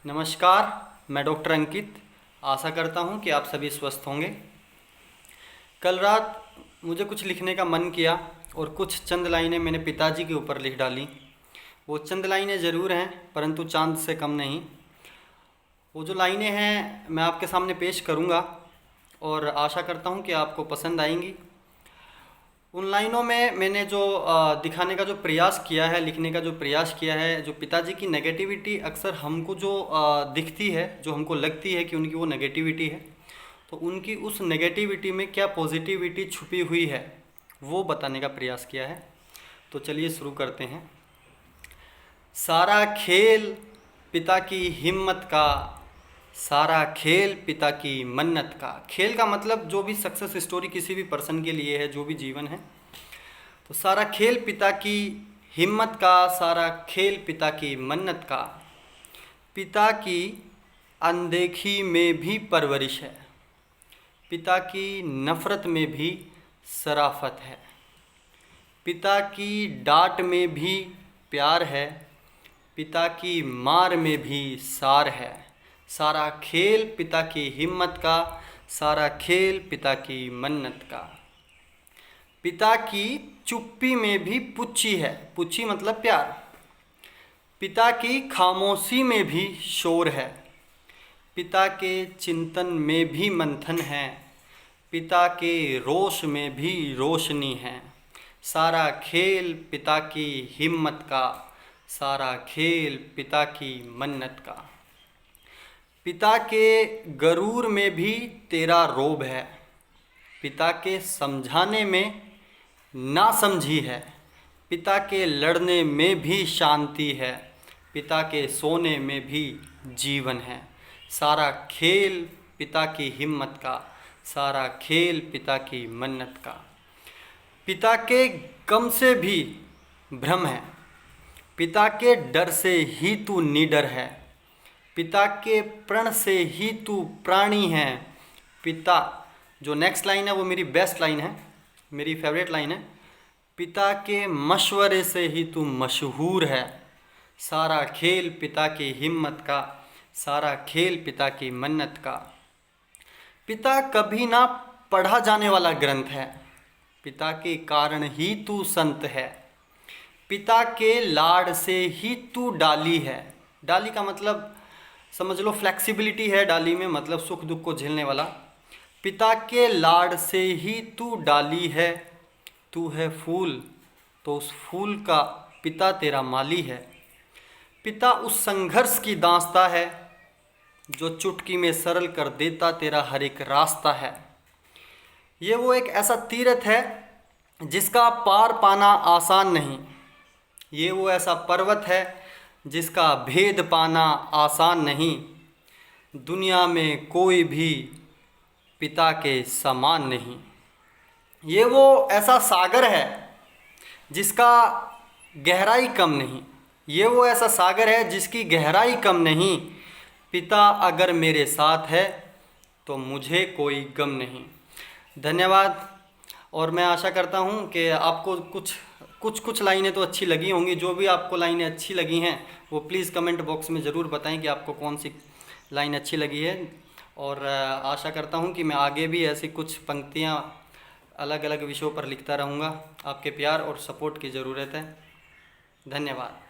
नमस्कार, मैं डॉक्टर अंकित। आशा करता हूँ कि आप सभी स्वस्थ होंगे। कल रात मुझे कुछ लिखने का मन किया और कुछ चंद लाइनें मैंने पिताजी के ऊपर लिख डाली। वो चंद लाइनें ज़रूर हैं, परंतु चांद से कम नहीं। वो जो लाइनें हैं मैं आपके सामने पेश करूँगा और आशा करता हूँ कि आपको पसंद आएंगी। उन लाइनों में मैंने जो दिखाने का जो प्रयास किया है, लिखने का जो प्रयास किया है, जो पिताजी की नेगेटिविटी अक्सर हमको जो दिखती है, जो हमको लगती है कि उनकी वो नेगेटिविटी है, तो उनकी उस नेगेटिविटी में क्या पॉजिटिविटी छुपी हुई है वो बताने का प्रयास किया है। तो चलिए शुरू करते हैं। सारा खेल पिता की हिम्मत का, सारा खेल पिता की मन्नत का। खेल का मतलब जो भी सक्सेस स्टोरी किसी भी पर्सन के लिए है, जो भी जीवन है, तो सारा खेल पिता की हिम्मत का, सारा खेल पिता की मन्नत का। पिता की अनदेखी में भी परवरिश है, पिता की नफ़रत में भी शराफत है, पिता की डांट में भी प्यार है, पिता की मार में भी सार है। सारा खेल पिता की हिम्मत का, सारा खेल पिता की मन्नत का। पिता की चुप्पी में भी पुच्छी है, पुच्छी मतलब प्यार। पिता की खामोशी में भी शोर है, पिता के चिंतन में भी मंथन है, पिता के रोष में भी रोशनी है। सारा खेल पिता की हिम्मत का, सारा खेल पिता की मन्नत का। पिता के गरूर में भी तेरा रोब है, पिता के समझाने में ना समझी है, पिता के लड़ने में भी शांति है, पिता के सोने में भी जीवन है। सारा खेल पिता की हिम्मत का, सारा खेल पिता की मन्नत का। पिता के गम से भी भ्रम है, पिता के डर से ही तू निडर है, पिता के प्रण से ही तू प्राणी है। पिता, जो नेक्स्ट लाइन है वो मेरी बेस्ट लाइन है, मेरी फेवरेट लाइन है। पिता के मशवरे से ही तू मशहूर है। सारा खेल पिता की हिम्मत का, सारा खेल पिता की मन्नत का। पिता कभी ना पढ़ा जाने वाला ग्रंथ है, पिता के कारण ही तू संत है। पिता के लाड़ से ही तू डाली है। डाली का मतलब समझ लो फ्लेक्सिबिलिटी है डाली में, मतलब सुख दुख को झेलने वाला। पिता के लाड़ से ही तू डाली है। तू है फूल तो उस फूल का पिता तेरा माली है। पिता उस संघर्ष की दास्ता है जो चुटकी में सरल कर देता तेरा हर एक रास्ता है। ये वो एक ऐसा तीर्थ है जिसका पार पाना आसान नहीं, ये वो ऐसा पर्वत है जिसका भेद पाना आसान नहीं। दुनिया में कोई भी पिता के समान नहीं। ये वो ऐसा सागर है जिसका गहराई कम नहीं, ये वो ऐसा सागर है जिसकी गहराई कम नहीं। पिता अगर मेरे साथ है तो मुझे कोई गम नहीं। धन्यवाद। और मैं आशा करता हूँ कि आपको कुछ लाइनें तो अच्छी लगी होंगी। जो भी आपको लाइनें अच्छी लगी हैं वो प्लीज़ कमेंट बॉक्स में ज़रूर बताएं कि आपको कौन सी लाइन अच्छी लगी है। और आशा करता हूँ कि मैं आगे भी ऐसी कुछ पंक्तियाँ अलग अलग विषयों पर लिखता रहूँगा। आपके प्यार और सपोर्ट की ज़रूरत है। धन्यवाद।